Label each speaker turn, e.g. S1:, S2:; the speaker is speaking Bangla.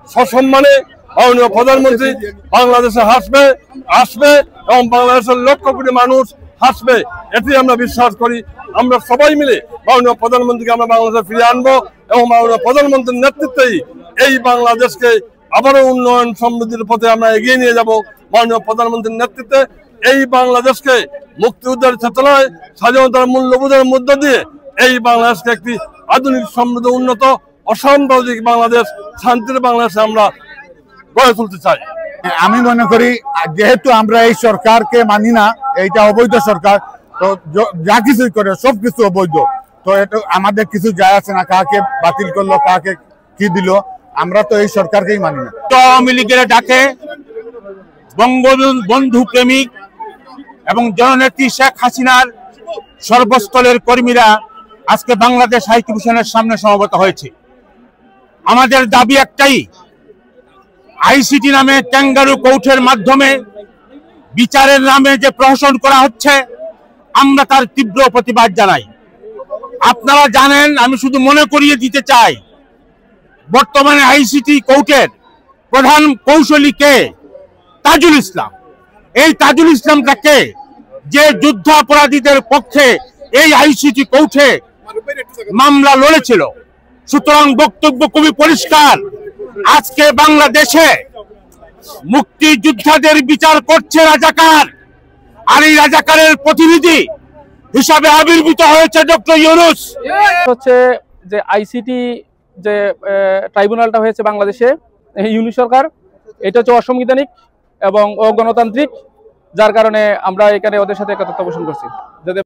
S1: সসম্মানে মাননীয় প্রধানমন্ত্রী বাংলাদেশে আসবে এবং বাংলাদেশের লক্ষ কোটি মানুষ হাসবে, এটি আমরা বিশ্বাস করি। আমরা সবাই মিলে মাননীয় প্রধানমন্ত্রীকে আমরা বাংলাদেশে ফিরিয়ে আনবো এবং মাননীয় প্রধানমন্ত্রীর নেতৃত্বেই এই বাংলাদেশকে আবারও উন্নয়ন সমৃদ্ধির পথে আমরা এগিয়ে নিয়ে যাব। মাননীয় প্রধানমন্ত্রীর নেতৃত্বে এই বাংলাদেশকে মুক্তিযুদ্ধের চেতনায়, স্বাধীনতার মূল্যবোধের মধ্য দিয়ে এই বাংলাদেশকে একটি আধুনিক সমৃদ্ধ উন্নত অসাম্প্রদায়িক বাংলাদেশ, শান্তির বাংলাদেশে আমরা গড়ে তুলতে চাই।
S2: আমি মনে করি যেহেতু আমরা এই সরকারকে মানি না, এইটা অবৈধ সরকার, তো যা কিছুই করে সবকিছু অবৈধ, তো এটা আমাদের কিছু যায় আসে না, কাকে বাতিল করলো কাকে কি দিল, আমরা তো এই সরকারকেই মানি না।
S3: আওয়ামী লীগের ডাকে বঙ্গবন্ধু প্রেমিক এবং জননেত্রী শেখ হাসিনার সর্বস্তরের কর্মীরা আজকে বাংলাদেশ হাইকমিশনের সামনে সমবেত হয়েছে। আমাদের দাবি একটাই, আইসিটি নামে ক্যাঙ্গারু কোর্টের মাধ্যমে বিচারের নামে যে প্রহসন করা হচ্ছে, আমরা তার তীব্র প্রতিবাদ জানাই। আপনারা জানেন, আমি শুধু মনে করিয়ে দিতে চাই, বর্তমানে আইসিটি কোর্টের প্রধান কৌশলী কে? তাজুল ইসলাম। এই তাজুল ইসলামটাকে যে যুদ্ধাপরাধীদের পক্ষে এই আইসিটি কোর্টে মামলা লড়েছিল। সুতরাং বক্তব্য খুবই পরিষ্কার, আজকে বাংলাদেশে মুক্তিযোদ্ধাদের বিচার করছে রাজাকার, আর এই রাজাকারের প্রতিনিধি হিসাবে আবির্ভূত হয়েছে ডক্টর ইউনূস।
S4: হচ্ছে যে আইসিটি যে ট্রাইব্যুনালটা হয়েছে বাংলাদেশে, ইউনূস সরকার, এটা হচ্ছে অসাংবিধানিক এবং অগণতান্ত্রিক, যার কারণে আমরা এখানে ওদের সাথে একত্রতা পোষণ করছি।